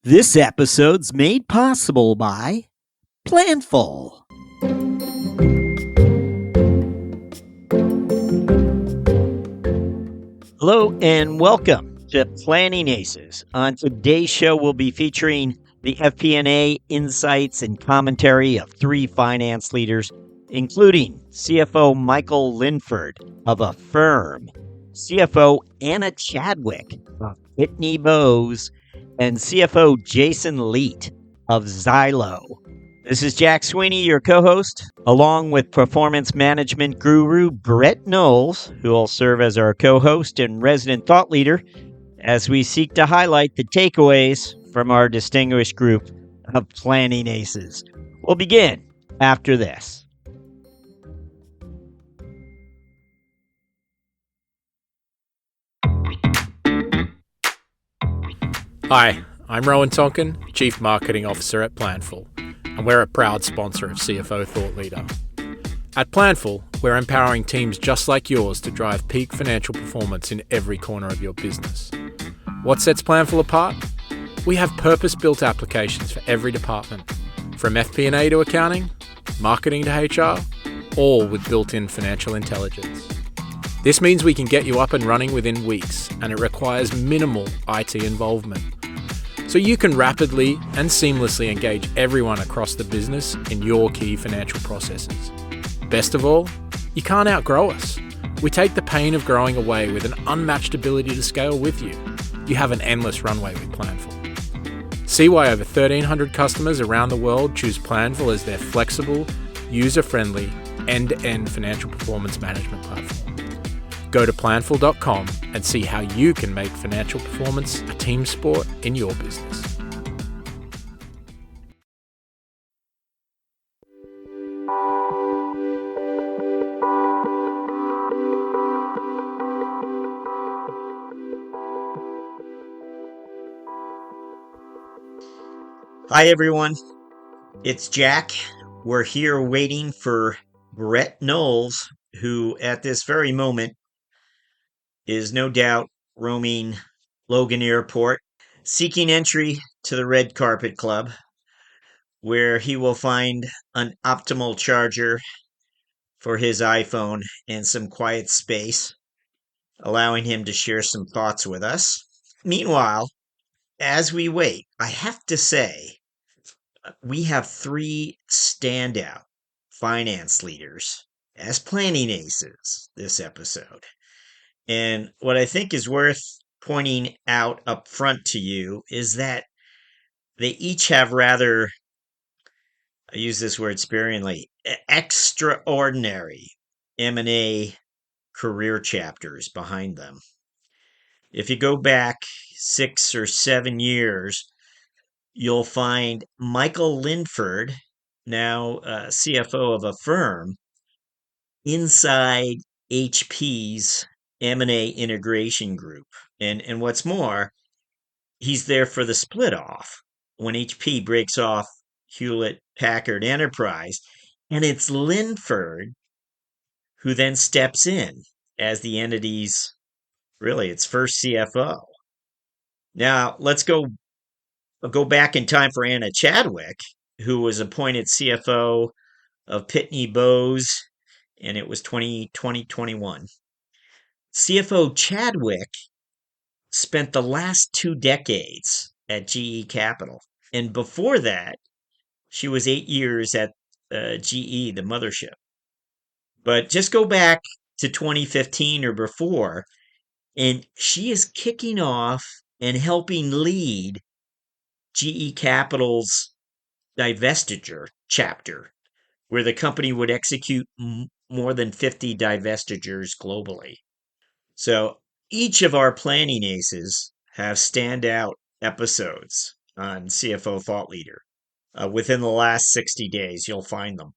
This episode's made possible by Planful. Hello and welcome to Planning Aces. On today's show, we'll be featuring the FP&A insights and commentary of three finance leaders, including CFO Michael Linford of Affirm, CFO Anna Chadwick of Pitney Bowes, and CFO Jason Leet of Xylo. This is Jack Sweeney, your co-host, along with performance management guru Brett Knowles, who will serve as our co-host and resident thought leader as we seek to highlight the takeaways from our distinguished group of planning aces. We'll begin after this. Hi, I'm Rowan Tonkin, Chief Marketing Officer at Planful, and we're a proud sponsor of CFO Thought Leader. At Planful, we're empowering teams just like yours to drive peak financial performance in every corner of your business. What sets Planful apart? We have purpose-built applications for every department, from FP&A to accounting, marketing to HR, all with built-in financial intelligence. This means we can get you up and running within weeks, and it requires minimal IT involvement. So you can rapidly and seamlessly engage everyone across the business in your key financial processes. Best of all, you can't outgrow us. We take the pain of growing away with an unmatched ability to scale with you. You have an endless runway with Planful. See why over 1,300 customers around the world choose Planful as their flexible, user-friendly, end-to-end financial performance management platform. Go to planful.com and see how you can make financial performance a team sport in your business. Hi, everyone. It's Jack. We're here waiting for Brett Knowles, who at this very moment is no doubt roaming Logan Airport, seeking entry to the Red Carpet Club, where he will find an optimal charger for his iPhone and some quiet space, allowing him to share some thoughts with us. Meanwhile, as we wait, I have to say, we have three standout finance leaders as planning aces this episode. And what I think is worth pointing out up front to you is that they each have rather, I use this word sparingly, extraordinary M&A career chapters behind them. If you go back 6 or 7 years, you'll find Michael Linford, now CFO of Affirm, inside HP's M&A integration group. And what's more, he's there for the split off when HP breaks off Hewlett Packard Enterprise. And it's Linford who then steps in as the entity's, really, its first CFO. Now, let's go back in time for Anna Chadwick, who was appointed CFO of Pitney Bowes, and it was 2021. CFO Chadwick spent the last 2 decades at GE Capital. And before that, she was 8 years at GE, the mothership. But just go back to 2015 or before, and she is kicking off and helping lead GE Capital's divestiture chapter, where the company would execute more than 50 divestitures globally. So each of our planning aces have standout episodes on CFO Thought Leader. Within the last 60 days, you'll find them.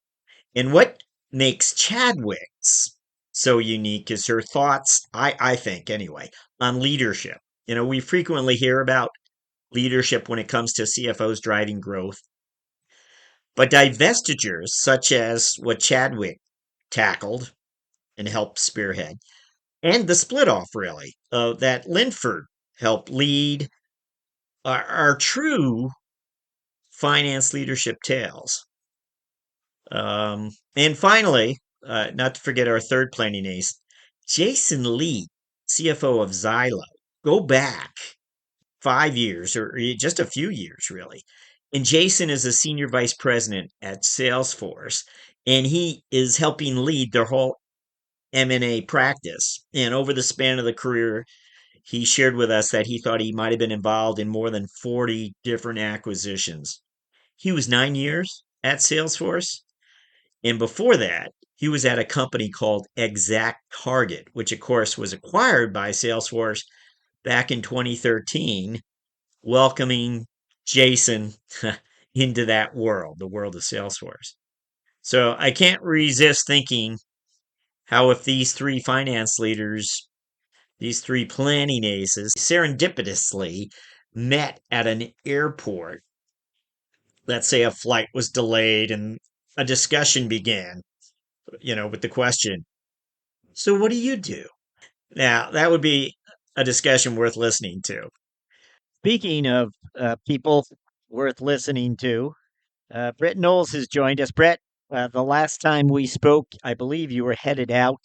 And what makes Chadwick's so unique is her thoughts, I think anyway, on leadership. You know, we frequently hear about leadership when it comes to CFOs driving growth. But divestitures, such as what Chadwick tackled and helped spearhead, and the split off, really, that Linford helped lead are true finance leadership tales. And finally, not to forget our third planning ace, Jason Lee, CFO of Xylo. Go back 5 years or just a few years, really. And Jason is a senior vice president at Salesforce, and he is helping lead their whole M&A practice. And over the span of the career, he shared with us that he thought he might have been involved in more than 40 different acquisitions. He was 9 years at Salesforce. And before that, he was at a company called Exact Target, which of course was acquired by Salesforce back in 2013, welcoming Jason into that world, the world of Salesforce. So I can't resist thinking how if these three finance leaders, these three planning aces, serendipitously met at an airport, let's say a flight was delayed and a discussion began, with the question, so what do you do? Now, that would be a discussion worth listening to. Speaking of people worth listening to, Brett Knowles has joined us. Brett, the last time we spoke, I believe you were headed out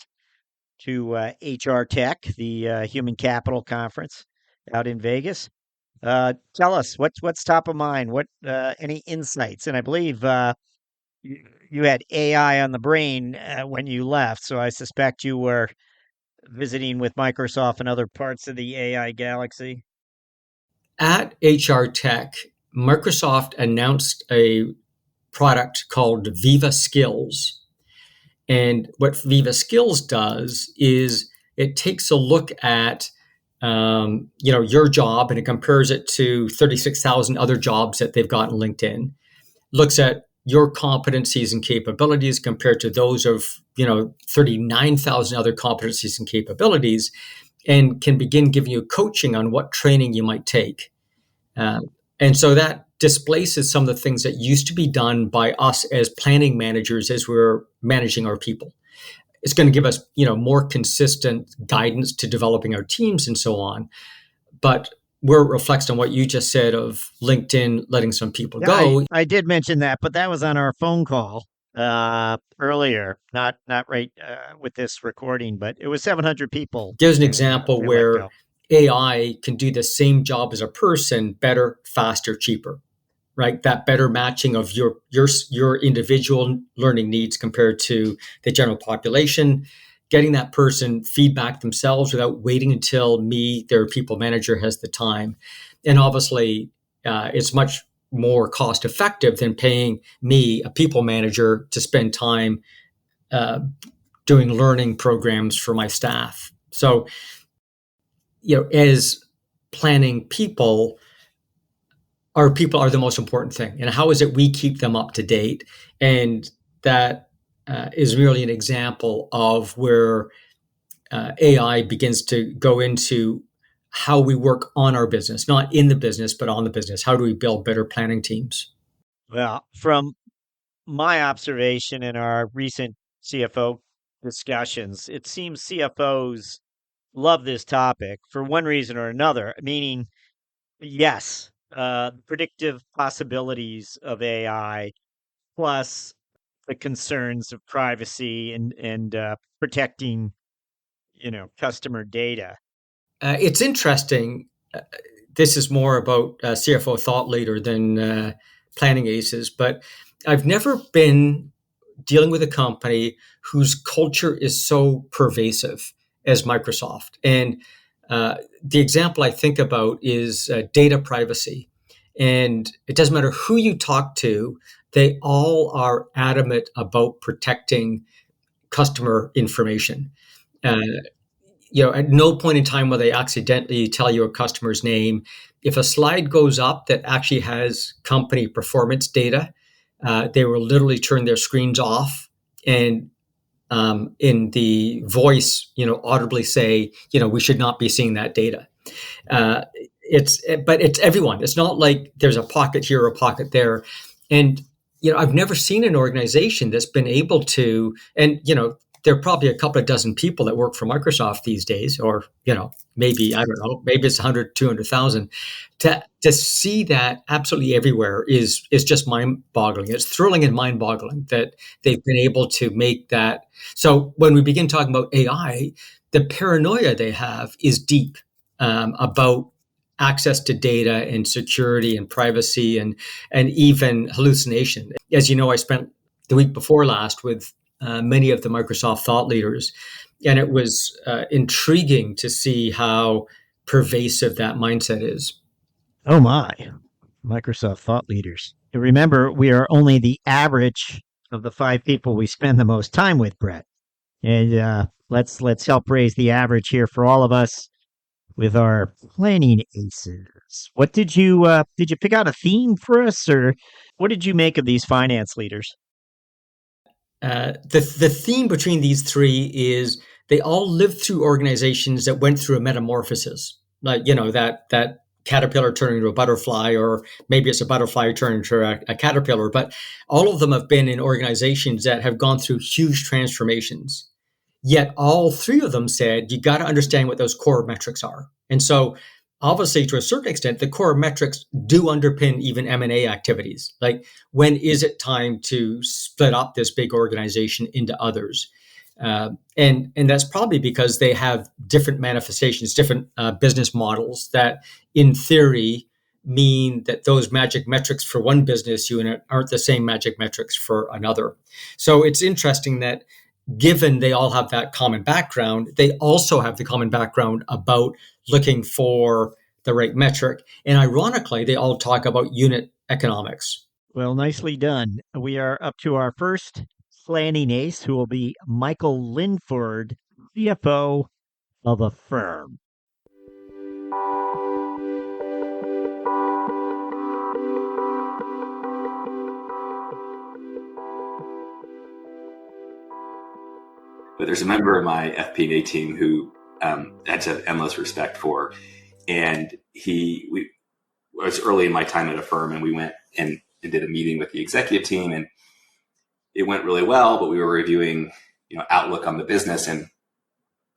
to HR Tech, the Human Capital Conference out in Vegas. Tell us what's top of mind. What any insights? And I believe you had AI on the brain when you left, so I suspect you were visiting with Microsoft and other parts of the AI galaxy. At HR Tech, Microsoft announced a product called Viva Skills. And what Viva Skills does is it takes a look at your job and it compares it to 36,000 other jobs that they've got on LinkedIn. Looks at your competencies and capabilities compared to those of 39,000 other competencies and capabilities, and can begin giving you coaching on what training you might take. And so that displaces some of the things that used to be done by us as planning managers as we're managing our people. It's going to give us, more consistent guidance to developing our teams and so on. But where it reflects on what you just said of LinkedIn letting some people go. I did mention that, but that was on our phone call earlier, not right with this recording, but it was 700 people. There's an example where AI can do the same job as a person better, faster, cheaper, right? That better matching of your individual learning needs compared to the general population, getting that person feedback themselves without waiting until their people manager, has the time. And obviously, it's much more cost effective than paying me, a people manager, to spend time doing learning programs for my staff. So, as planning people, our people are the most important thing. And how is it we keep them up to date? And that is merely an example of where AI begins to go into how we work on our business, not in the business, but on the business. How do we build better planning teams? Well, from my observation in our recent CFO discussions, it seems CFOs love this topic for one reason or another, meaning, yes, predictive possibilities of AI plus the concerns of privacy and protecting, customer data. It's interesting. This is more about CFO thought leader than planning aces, but I've never been dealing with a company whose culture is so pervasive as Microsoft. And the example I think about is data privacy. And it doesn't matter who you talk to, they all are adamant about protecting customer information. At no point in time will they accidentally tell you a customer's name. If a slide goes up that actually has company performance data, they will literally turn their screens off and in the voice, audibly say, we should not be seeing that data. But it's everyone. It's not like there's a pocket here or a pocket there. And, I've never seen an organization that's been able to, and, there are probably a couple of dozen people that work for Microsoft these days, or, maybe, I don't know, maybe it's 100, 200,000. To see that absolutely everywhere is just mind-boggling. It's thrilling and mind-boggling that they've been able to make that. So when we begin talking about AI, the paranoia they have is deep, about access to data and security and privacy and even hallucination. As you know, I spent the week before last with many of the Microsoft thought leaders, and it was intriguing to see how pervasive that mindset is. Oh my, Microsoft thought leaders. And remember, we are only the average of the 5 people we spend the most time with, Brett. And let's help raise the average here for all of us with our planning aces. What did you pick out a theme for us, or what did you make of these finance leaders? The theme between these three is they all lived through organizations that went through a metamorphosis, like that caterpillar turning into a butterfly, or maybe it's a butterfly turning into a caterpillar. But all of them have been in organizations that have gone through huge transformations. Yet all three of them said, you got to understand what those core metrics are. And so obviously, to a certain extent, the core metrics do underpin even M&A activities. Like, when is it time to split up this big organization into others? And that's probably because they have different manifestations, different business models that, in theory, mean that those magic metrics for one business unit aren't the same magic metrics for another. So it's interesting that, given they all have that common background, they also have the common background about looking for the right metric. And ironically, they all talk about unit economics. Well, nicely done. We are up to our first planning ace, who will be Michael Linford, CFO of a firm. But there's a member of my FP&A team who I had to have endless respect for. And it was early in my time at a firm, and we went and did a meeting with the executive team, and it went really well, but we were reviewing, outlook on the business, and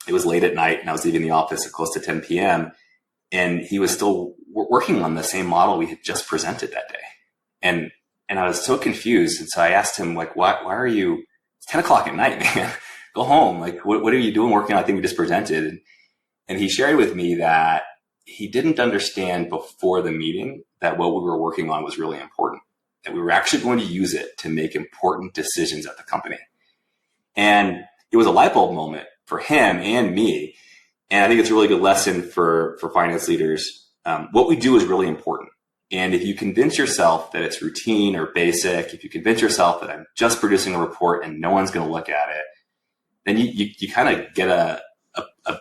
it was late at night, and I was leaving the office at close to 10 p.m. And he was still working on the same model we had just presented that day. And I was so confused. And so I asked him, like, why are you, it's 10 o'clock at night, man. Go home. Like, what are you doing working on? I think we just presented. And he shared with me that he didn't understand before the meeting that what we were working on was really important, that we were actually going to use it to make important decisions at the company. And it was a light bulb moment for him and me. And I think it's a really good lesson for finance leaders. What we do is really important. And if you convince yourself that it's routine or basic, if you convince yourself that I'm just producing a report and no one's going to look at it, then you kind of get a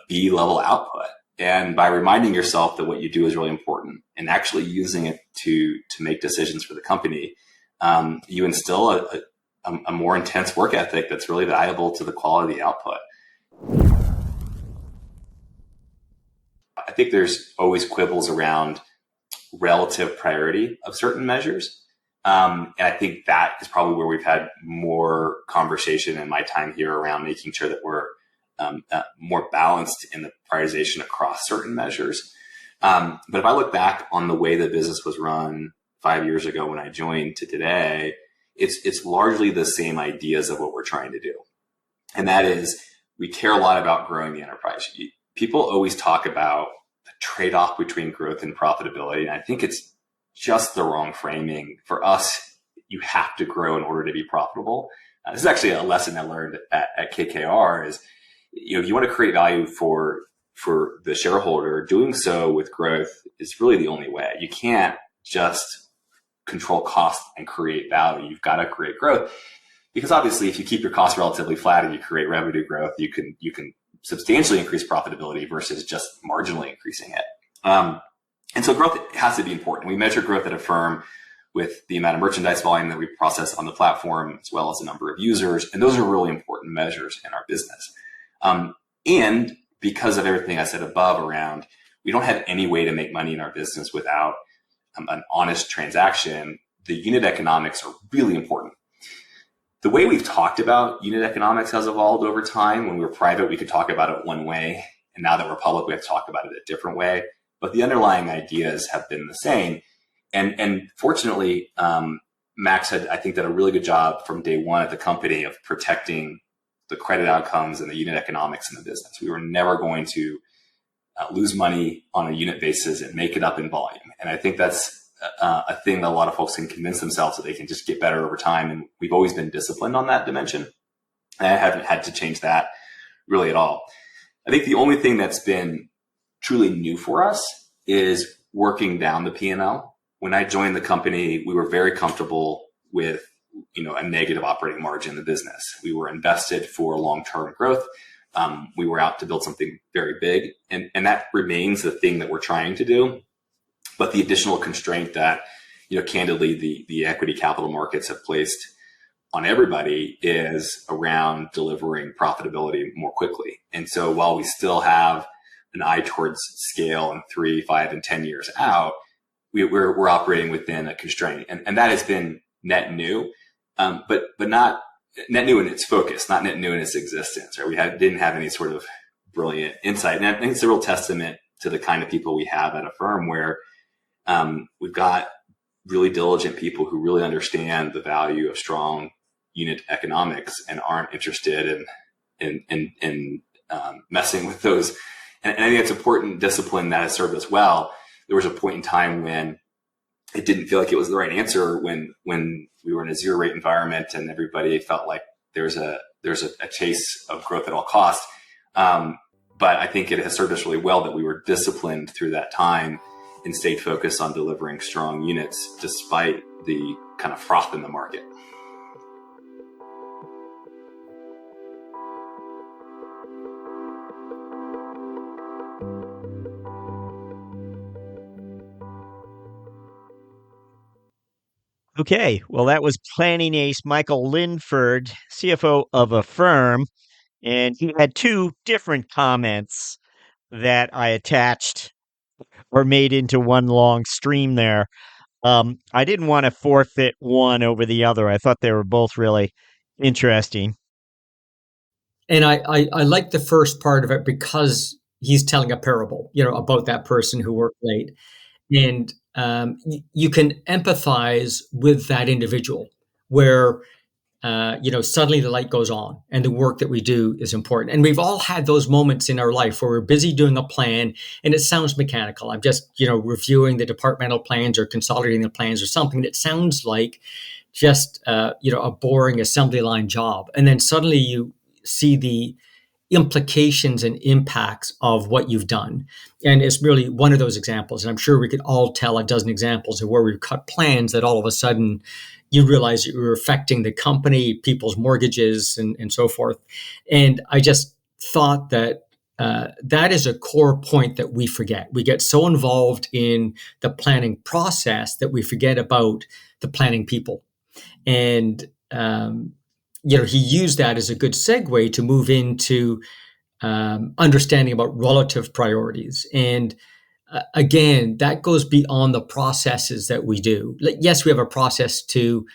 B level output. And by reminding yourself that what you do is really important and actually using it to make decisions for the company, you instill a more intense work ethic that's really valuable to the quality of the output. I think there's always quibbles around relative priority of certain measures. And I think that is probably where we've had more conversation in my time here around making sure that we're more balanced in the prioritization across certain measures. But if I look back on the way the business was run 5 years ago when I joined to today, it's largely the same ideas of what we're trying to do. And that is, we care a lot about growing the enterprise. People always talk about the trade-off between growth and profitability. And I think it's just the wrong framing. For us, you have to grow in order to be profitable. This is actually a lesson I learned at KKR is, if you want to create value for the shareholder, doing so with growth is really the only way. You can't just control cost and create value. You've got to create growth, because obviously if you keep your costs relatively flat and you create revenue growth, you can substantially increase profitability versus just marginally increasing it. And so growth has to be important. We measure growth at a firm with the amount of merchandise volume that we process on the platform, as well as the number of users. And those are really important measures in our business. And because of everything I said above around, we don't have any way to make money in our business without an honest transaction. The unit economics are really important. the way we've talked about unit economics has evolved over time. When we were private, we could talk about it one way. And now that we're public, we have to talk about it a different way. But the underlying ideas have been the same. And fortunately, Max had, I think, done a really good job from day one at the company of protecting the credit outcomes and the unit economics in the business. We were never going to lose money on a unit basis and make it up in volume. And I think that's a thing that a lot of folks can convince themselves that they can just get better over time. And we've always been disciplined on that dimension. And I haven't had to change that really at all. I think the only thing that's been truly new for us is working down the P&L. When I joined the company, we were very comfortable with, a negative operating margin in the business. We were invested for long-term growth. We were out to build something very big, and that remains the thing that we're trying to do. But the additional constraint that, candidly, the equity capital markets have placed on everybody is around delivering profitability more quickly. And so while we still have an eye towards scale in 3, 5, and 10 years out, we're operating within a constraint, and that has been net new, but not net new in its focus, not net new in its existence. Right? We didn't have any sort of brilliant insight, and I think it's a real testament to the kind of people we have at a firm where we've got really diligent people who really understand the value of strong unit economics and aren't interested in messing with those. And I think it's important discipline that has served us well. There was a point in time when it didn't feel like it was the right answer when we were in a zero rate environment and everybody felt like there's a chase of growth at all costs. But I think it has served us really well that we were disciplined through that time and stayed focused on delivering strong units despite the kind of froth in the market. Okay, well, that was planning ace Michael Linford, CFO of Affirm, and he had two different comments that I attached or made into one long stream there. I didn't want to forfeit one over the other. I thought they were both really interesting. And I like the first part of it because he's telling a parable, about that person who worked late. And you can empathize with that individual where, suddenly the light goes on and the work that we do is important. And we've all had those moments in our life where we're busy doing a plan and it sounds mechanical. I'm just, reviewing the departmental plans or consolidating the plans or something that sounds like just, a boring assembly line job. And then suddenly you see the implications and impacts of what you've done. And it's really one of those examples. And I'm sure we could all tell a dozen examples of where we've cut plans that all of a sudden you realize that you're affecting the company, people's mortgages, and so forth. And I just thought that that is a core point that we forget. We get so involved in the planning process that we forget about the planning people. And he used that as a good segue to move into understanding about relative priorities. And again, that goes beyond the processes that we do. Yes, we have a process to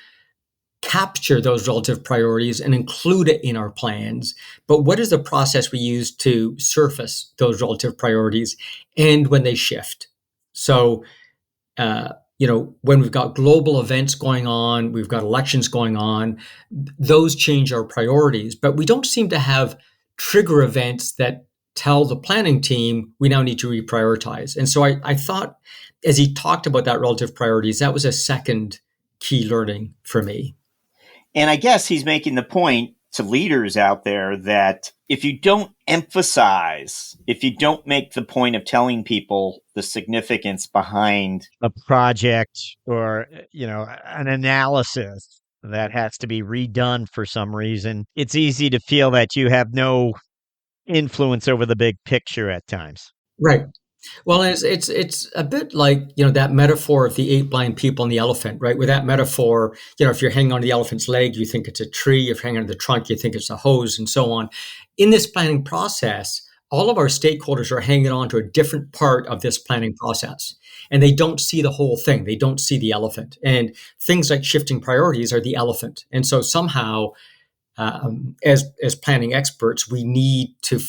capture those relative priorities and include it in our plans. But what is the process we use to surface those relative priorities and when they shift? So, when we've got global events going on, we've got elections going on, those change our priorities, but we don't seem to have trigger events that tell the planning team we now need to reprioritize. And so I thought as he talked about that relative priorities, that was a second key learning for me. And I guess he's making the point to leaders out there that if you don't emphasize, if you don't make the point of telling people the significance behind a project or, an analysis that has to be redone for some reason, it's easy to feel that you have no influence over the big picture at times. Right. Well, it's a bit like, that metaphor of the 8 blind people and the elephant, right? With that metaphor, if you're hanging on the elephant's leg, you think it's a tree. If you're hanging on the trunk, you think it's a hose and so on. In this planning process, all of our stakeholders are hanging on to a different part of this planning process. and they don't see the whole thing. They don't see the elephant. And things like shifting priorities are the elephant. And so somehow, as planning experts, we need to,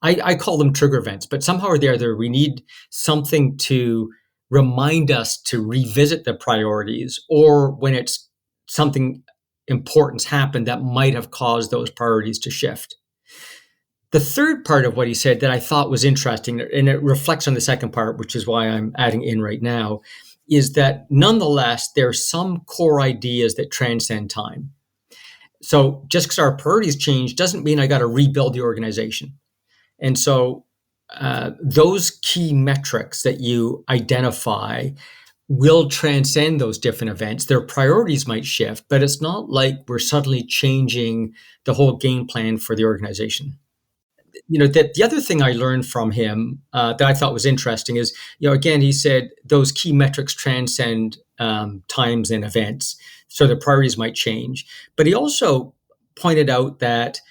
I call them trigger events, but somehow or the other, we need something to remind us to revisit the priorities, or when it's something important's happened that might have caused those priorities to shift. The third part of what he said that I thought was interesting, and it reflects on the second part, which is why I'm adding in right now, is that nonetheless, there are some core ideas that transcend time. So just because our priorities change doesn't mean I got to rebuild the organization. And so those key metrics that you identify will transcend those different events. Their priorities might shift, but it's not like we're suddenly changing the whole game plan for the organization. The other thing I learned from him that I thought was interesting is, again, he said those key metrics transcend times and events, so the priorities might change. But he also pointed out that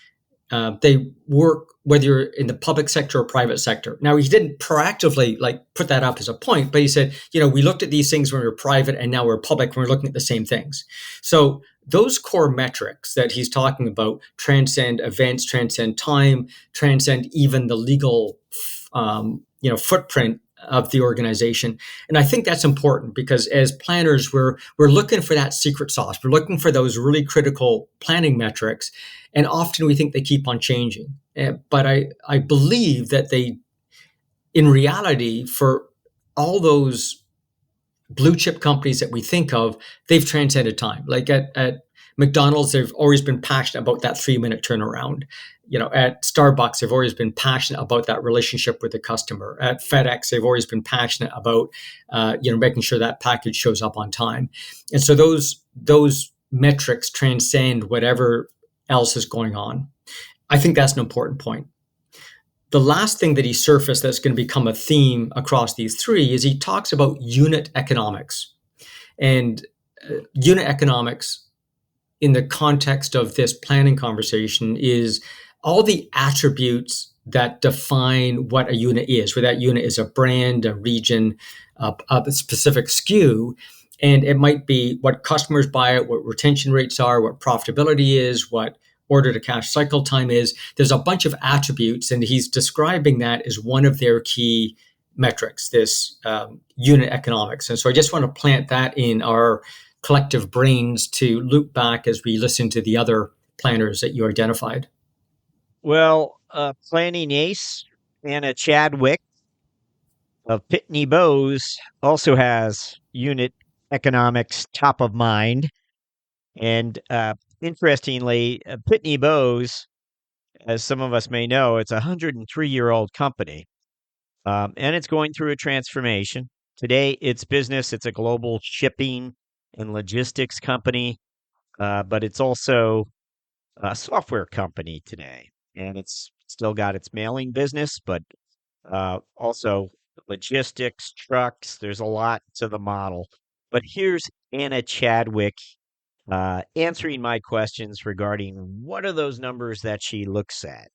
they work whether you're in the public sector or private sector. Now, he didn't proactively put that up as a point, but he said, we looked at these things when we were private and now we're public and we're looking at the same things. So those core metrics that he's talking about transcend events, transcend time, transcend even the legal, footprint of the organization. And I think that's important because as planners, we're looking for that secret sauce. We're looking for those really critical planning metrics. And often we think they keep on changing. But I believe that they, in reality, for all those blue chip companies that we think of, they've transcended time. Like at McDonald's, they've always been passionate about that 3-minute turnaround. At Starbucks, they've always been passionate about that relationship with the customer. At FedEx, they've always been passionate about, making sure that package shows up on time. And so those metrics transcend whatever else is going on. I think that's an important point. The last thing that he surfaced that's going to become a theme across these three is he talks about unit economics. And unit economics in the context of this planning conversation is all the attributes that define what a unit is, whether that unit is a brand, a region, a specific SKU. And it might be what customers buy it, what retention rates are, what profitability is, what order to cash cycle time is. There's a bunch of attributes, and he's describing that as one of their key metrics, this unit economics. And so I just want to plant that in our collective brains to loop back as we listen to the other planners that you identified. Well, planning ace, Anna Chadwick of Pitney Bowes also has unit economics top of mind. And interestingly, Pitney Bowes, as some of us may know, it's a 103-year-old company, and it's going through a transformation. Today, its business, it's a global shipping and logistics company, but it's also a software company today. And it's still got its mailing business, but also logistics, trucks. There's a lot to the model. But here's Anna Chadwick answering my questions regarding what are those numbers that she looks at.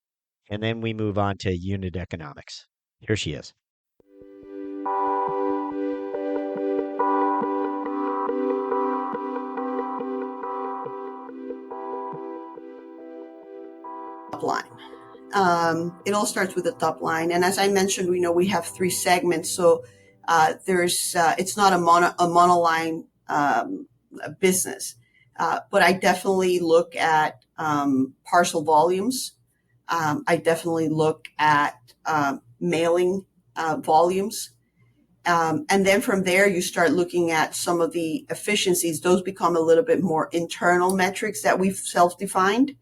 And then we move on to unit economics. Here she is. Line. It all starts with the top line, and as I mentioned, we have 3 segments. So there's it's not a monoline business, but I definitely look at parcel volumes. I definitely look at mailing volumes, and then from there you start looking at some of the efficiencies. Those become a little bit more internal metrics that we've self-defined.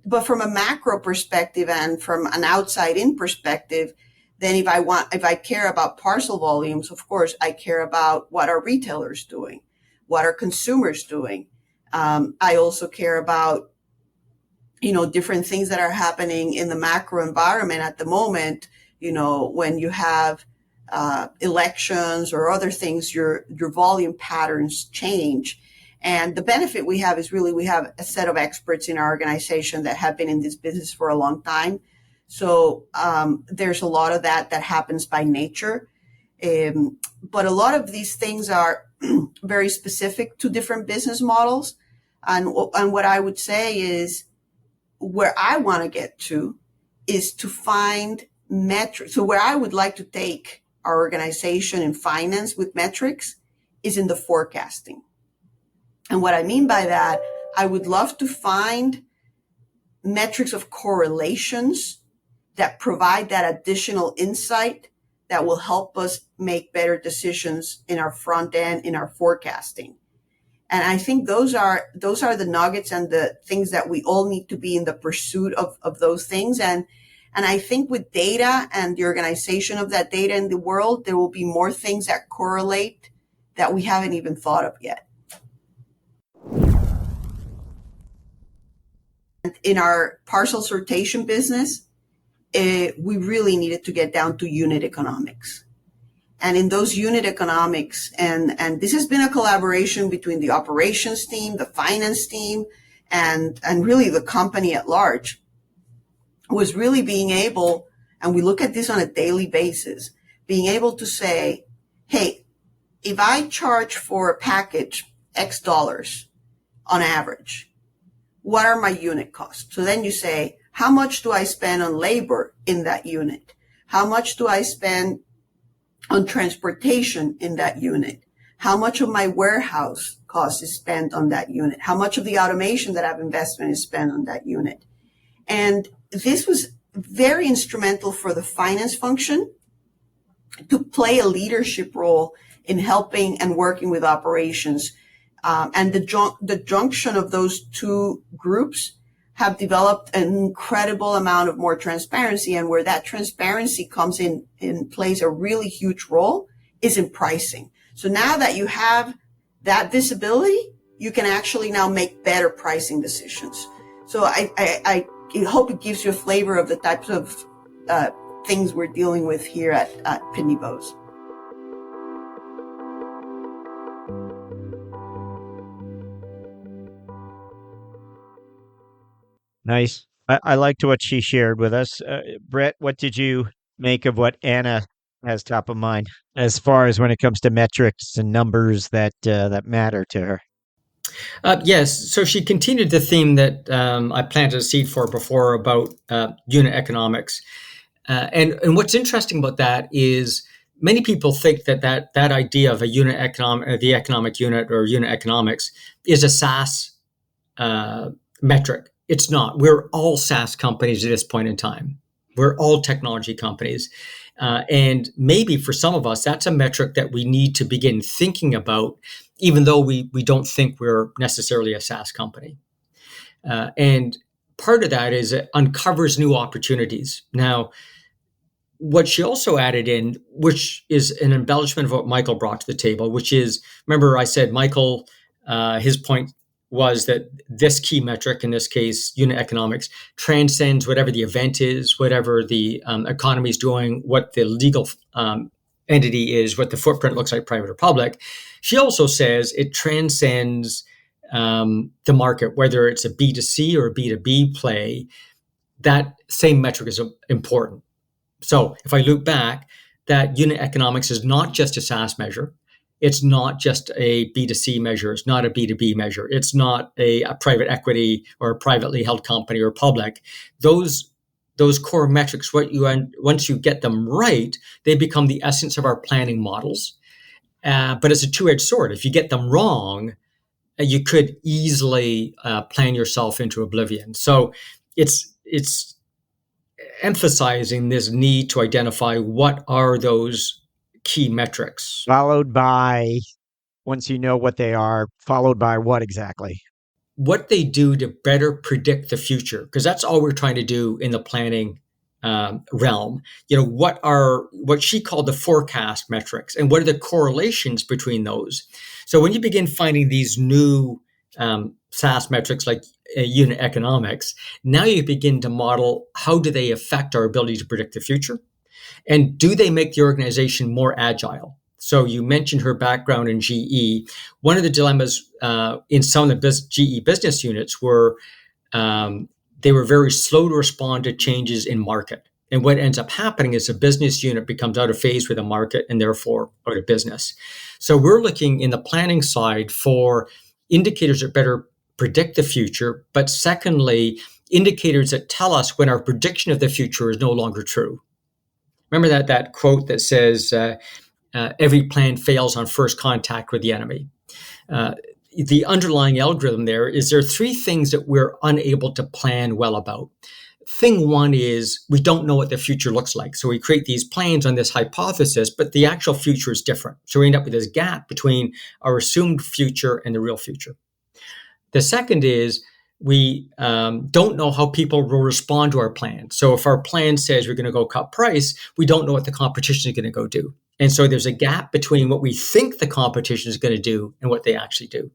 But from a macro perspective and from an outside-in perspective, then if I care about parcel volumes, of course, I care about what are retailers doing, what are consumers doing. I also care about, different things that are happening in the macro environment at the moment. When you have elections or other things, your volume patterns change. And the benefit we have is really we have a set of experts in our organization that have been in this business for a long time. So there's a lot of that happens by nature. But a lot of these things are very specific to different business models. And what I would say is where I want to get to is to find metrics. So where I would like to take our organization in finance with metrics is in the forecasting. And what I mean by that, I would love to find metrics of correlations that provide that additional insight that will help us make better decisions in our front end, in our forecasting. And I think those are the nuggets and the things that we all need to be in the pursuit of those things. And I think with data and the organization of that data in the world, there will be more things that correlate that we haven't even thought of yet. In our parcel sortation business, we really needed to get down to unit economics. And in those unit economics, and this has been a collaboration between the operations team, the finance team, and really the company at large, was really being able, and we look at this on a daily basis, being able to say, hey, if I charge for a package X dollars on average, what are my unit costs? So then you say, how much do I spend on labor in that unit? How much do I spend on transportation in that unit? How much of my warehouse cost is spent on that unit? How much of the automation that I've invested in is spent on that unit? And this was very instrumental for the finance function to play a leadership role in helping and working with operations. And the junction of those two groups have developed an incredible amount of more transparency. And where that transparency comes in plays a really huge role is in pricing. So now that you have that visibility, you can actually now make better pricing decisions. So I hope it gives you a flavor of the types of things we're dealing with here at Pitney Bowes. Nice. I liked what she shared with us. Brett, what did you make of what Anna has top of mind as far as when it comes to metrics and numbers that matter to her? Yes. So she continued the theme that I planted a seed for before about unit economics. And what's interesting about that is many people think that idea of a unit economic, the economic unit or unit economics is a SaaS metric. It's not. We're all SaaS companies at this point in time. We're all technology companies. And maybe for some of us, that's a metric that we need to begin thinking about, even though we don't think we're necessarily a SaaS company. And part of that is it uncovers new opportunities. Now, what she also added in, which is an embellishment of what Michael brought to the table, which is, remember I said Michael, his point was that this key metric, in this case, unit economics, transcends whatever the event is, whatever the economy is doing, what the legal entity is, what the footprint looks like, private or public. She also says it transcends the market, whether it's a B2C or a B2B play. That same metric is important. So if I look back, that unit economics is not just a SaaS measure. It's not just a B2C measure. It's not a B2B measure. It's not a private equity or a privately held company or public. Those core metrics, once you get them right, they become the essence of our planning models. But it's a two-edged sword. If you get them wrong, you could easily plan yourself into oblivion. So it's emphasizing this need to identify what are those key metrics. Followed by, once you know what they are, followed by what exactly? What they do to better predict the future, because that's all we're trying to do in the planning realm. What she called the forecast metrics, and what are the correlations between those. So when you begin finding these new SaaS metrics like unit economics, now you begin to model how do they affect our ability to predict the future? And do they make the organization more agile? So you mentioned her background in GE. One of the dilemmas in some of the GE business units were they were very slow to respond to changes in market. And what ends up happening is a business unit becomes out of phase with the market and therefore out of business. So we're looking in the planning side for indicators that better predict the future, but secondly, indicators that tell us when our prediction of the future is no longer true. Remember that quote that says, every plan fails on first contact with the enemy. The underlying algorithm there are three things that we're unable to plan well about. Thing one is we don't know what the future looks like. So we create these plans on this hypothesis, but the actual future is different. So we end up with this gap between our assumed future and the real future. The second is we don't know how people will respond to our plan. So if our plan says we're going to go cut price, we don't know what the competition is going to go do. And so there's a gap between what we think the competition is going to do and what they actually do.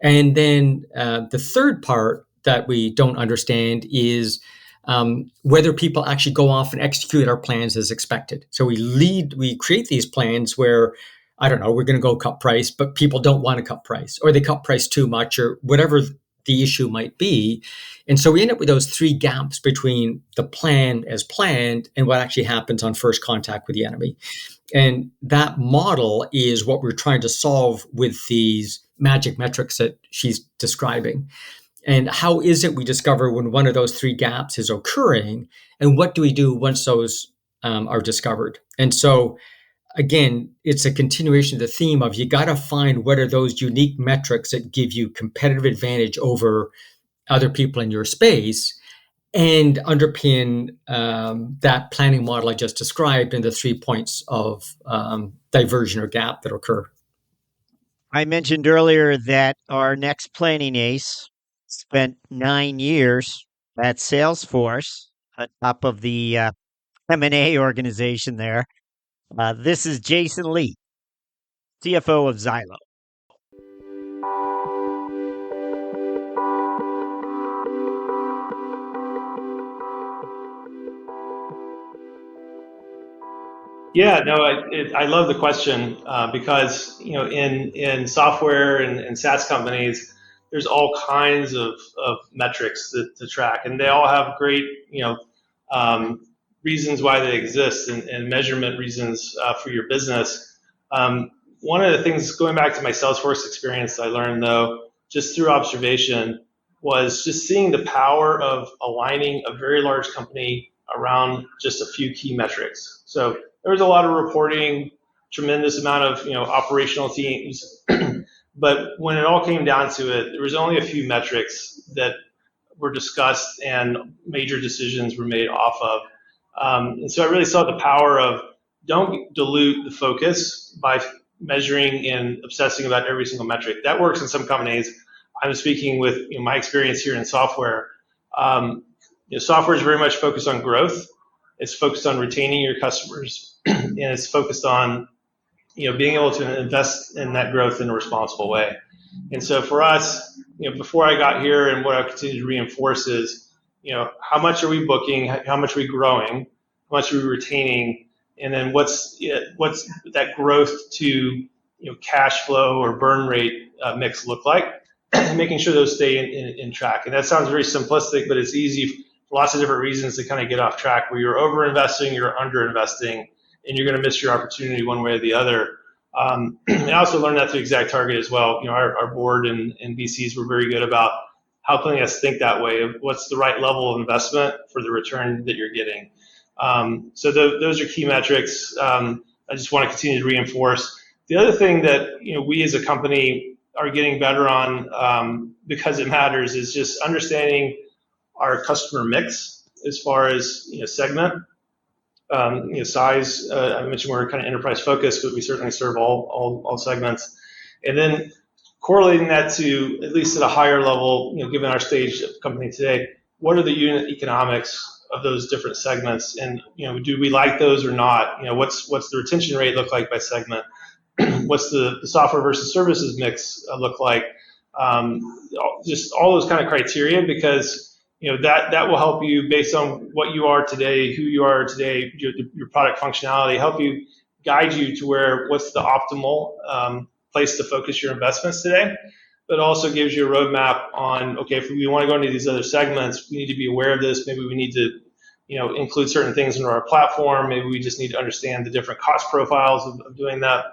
And then the third part that we don't understand is whether people actually go off and execute our plans as expected. So we create these plans where, I don't know, we're going to go cut price, but people don't want to cut price, or they cut price too much, or whatever the issue might be. And so we end up with those three gaps between the plan as planned and what actually happens on first contact with the enemy. And that model is what we're trying to solve with these magic metrics that she's describing. And how is it we discover when one of those three gaps is occurring, and what do we do once those are discovered? And so, again, it's a continuation of the theme of you got to find what are those unique metrics that give you competitive advantage over other people in your space, and underpin that planning model I just described and the 3 points of diversion or gap that occur. I mentioned earlier that our next planning ace spent 9 years at Salesforce on top of the M&A organization there. This is Jason Lee, CFO of Xylo. Yeah, no, I love the question because in software and SaaS companies, there's all kinds of metrics to track, and they all have great reasons why they exist and measurement reasons for your business. One of the things, going back to my Salesforce experience, I learned though just through observation was just seeing the power of aligning a very large company around just a few key metrics. So there was a lot of reporting, tremendous amount of operational teams, but when it all came down to it, there was only a few metrics that were discussed and major decisions were made off of. And so I really saw the power of don't dilute the focus by measuring and obsessing about every single metric. That works in some companies. I'm speaking with my experience here in software. Software is very much focused on growth. It's focused on retaining your customers, and it's focused on being able to invest in that growth in a responsible way. And so for us, before I got here, and what I continue to reinforce is, how much are we booking? How much are we growing? How much are we retaining? And then what's that growth to cash flow or burn rate mix look like? Making sure those stay in track. And that sounds very simplistic, but it's easy for lots of different reasons to kind of get off track, where you're over investing, you're under investing, and you're going to miss your opportunity one way or the other. And I also learned that through ExactTarget as well. Our board and VCs were very good about helping us think that way of what's the right level of investment for the return that you're getting. So those are key metrics. I just want to continue to reinforce. The other thing that we as a company are getting better on, because it matters, is just understanding our customer mix as far as segment, size. I mentioned we're kind of enterprise focused, but we certainly serve all segments, and then correlating that to, at least at a higher level, given our stage of company today, what are the unit economics of those different segments, and do we like those or not? What's the retention rate look like by segment? What's the software versus services mix look like? Just all those kind of criteria, because that will help you based on what you are today, who you are today, your product functionality, help you guide you to what's the optimal place to focus your investments today. But also gives you a roadmap on, okay, if we want to go into these other segments, we need to be aware of this. Maybe we need to include certain things into our platform. Maybe we just need to understand the different cost profiles of doing that.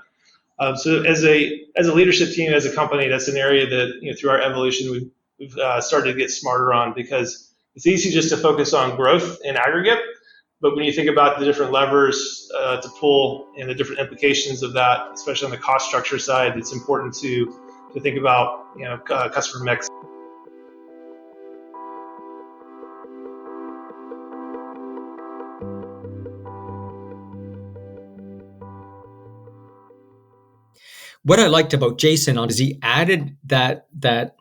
So as a leadership team, as a company, that's an area that through our evolution we've started to get smarter on, because it's easy just to focus on growth in aggregate, but when you think about the different levers to pull and the different implications of that, especially on the cost structure side, it's important to think about customer mix. What I liked about Jason is he added that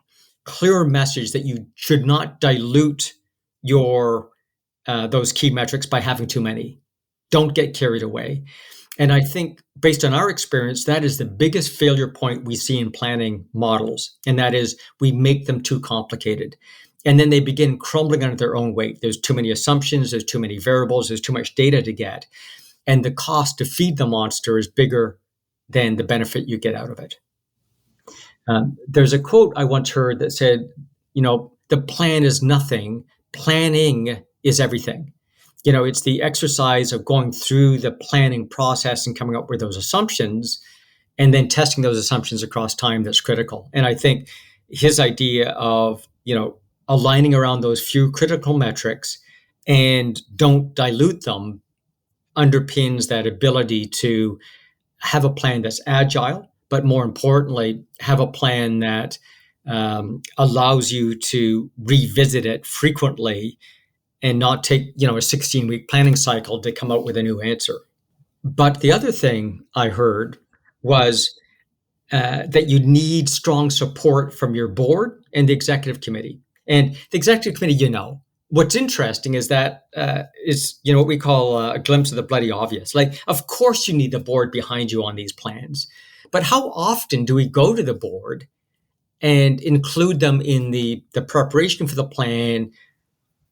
clear message that you should not dilute your those key metrics by having too many. Don't get carried away. And I think based on our experience, that is the biggest failure point we see in planning models. And that is we make them too complicated. And then they begin crumbling under their own weight. There's too many assumptions, there's too many variables, there's too much data to get. And the cost to feed the monster is bigger than the benefit you get out of it. There's a quote I once heard that said, the plan is nothing, planning is everything. It's the exercise of going through the planning process and coming up with those assumptions and then testing those assumptions across time that's critical. And I think his idea of, aligning around those few critical metrics and don't dilute them underpins that ability to have a plan that's agile, but more importantly, have a plan that allows you to revisit it frequently and not take, a 16-week planning cycle to come out with a new answer. But the other thing I heard was that you need strong support from your board and the executive committee. And the executive committee, what's interesting is that is what we call a glimpse of the bloody obvious. Like, of course you need the board behind you on these plans, but how often do we go to the board and include them in the preparation for the plan,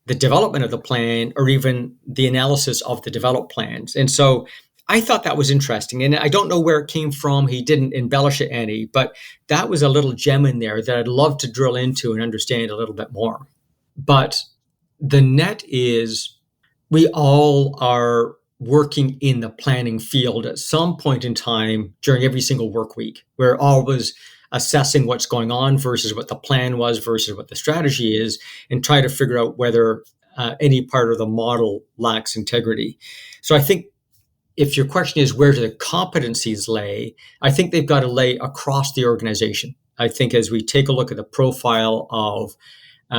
the development of the plan, or even the analysis of the developed plans? And so I thought that was interesting. And I don't know where it came from. He didn't embellish it any, but that was a little gem in there that I'd love to drill into and understand a little bit more. But the net is we all are working in the planning field at some point in time during every single work week. We're always assessing what's going on versus what the plan was versus what the strategy is, and try to figure out whether any part of the model lacks integrity. So I think if your question is where do the competencies lay, I think they've got to lay across the organization. I think as we take a look at the profile of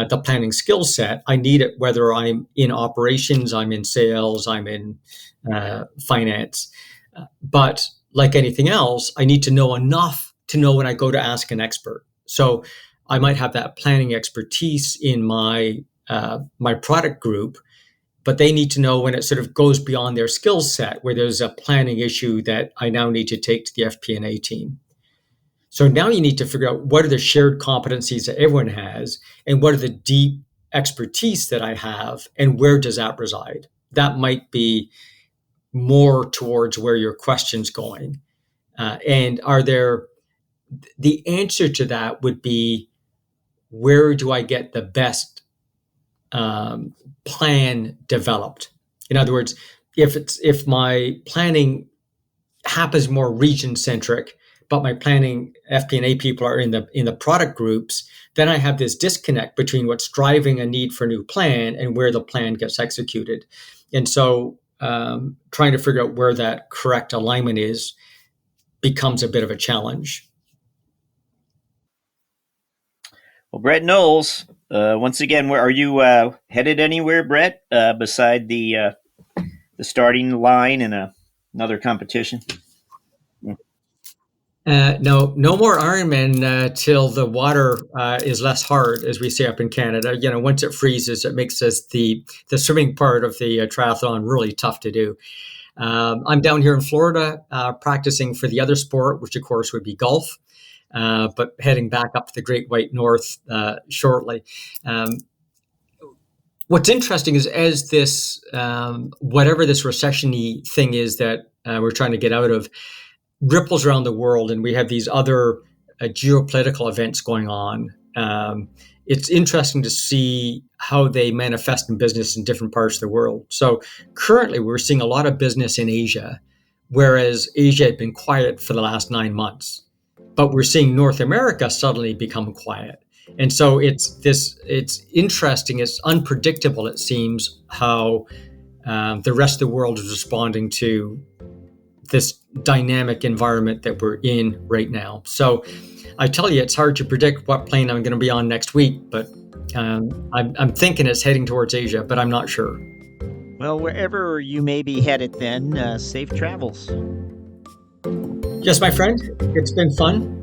the planning skill set, I need it whether I'm in operations, I'm in sales, I'm in finance. But like anything else, I need to know enough to know when I go to ask an expert. So I might have that planning expertise in my product group, but they need to know when it sort of goes beyond their skill set, where there's a planning issue that I now need to take to the FP&A team. So now you need to figure out what are the shared competencies that everyone has, and what are the deep expertise that I have, and where does that reside? That might be more towards where your question's going. And the answer to that would be, where do I get the best plan developed? In other words, if my planning happens more region-centric, but my planning FP&A people are in the product groups, then I have this disconnect between what's driving a need for a new plan and where the plan gets executed. And so trying to figure out where that correct alignment is becomes a bit of a challenge. Well, Brett Knowles, once again, where are you headed anywhere, Brett, beside the starting line in another competition? No more Ironman till the water is less hard, as we say up in Canada. Once it freezes, it makes the swimming part of the triathlon really tough to do. I'm down here in Florida practicing for the other sport, which of course would be golf, but heading back up to the Great White North shortly. What's interesting is as this, whatever this recession-y thing is that we're trying to get out of, ripples around the world, and we have these other geopolitical events going on. it's interesting to see how they manifest in business in different parts of the world. So currently we're seeing a lot of business in Asia, whereas Asia had been quiet for the last 9 months. But we're seeing North America suddenly become quiet. And so it's interesting, it's unpredictable, it seems, how the rest of the world is responding to this dynamic environment that we're in right now. So I tell you, it's hard to predict what plane I'm going to be on next week, but I'm thinking it's heading towards Asia, but I'm not sure. Well, wherever you may be headed then, safe travels. Yes, my friend, it's been fun.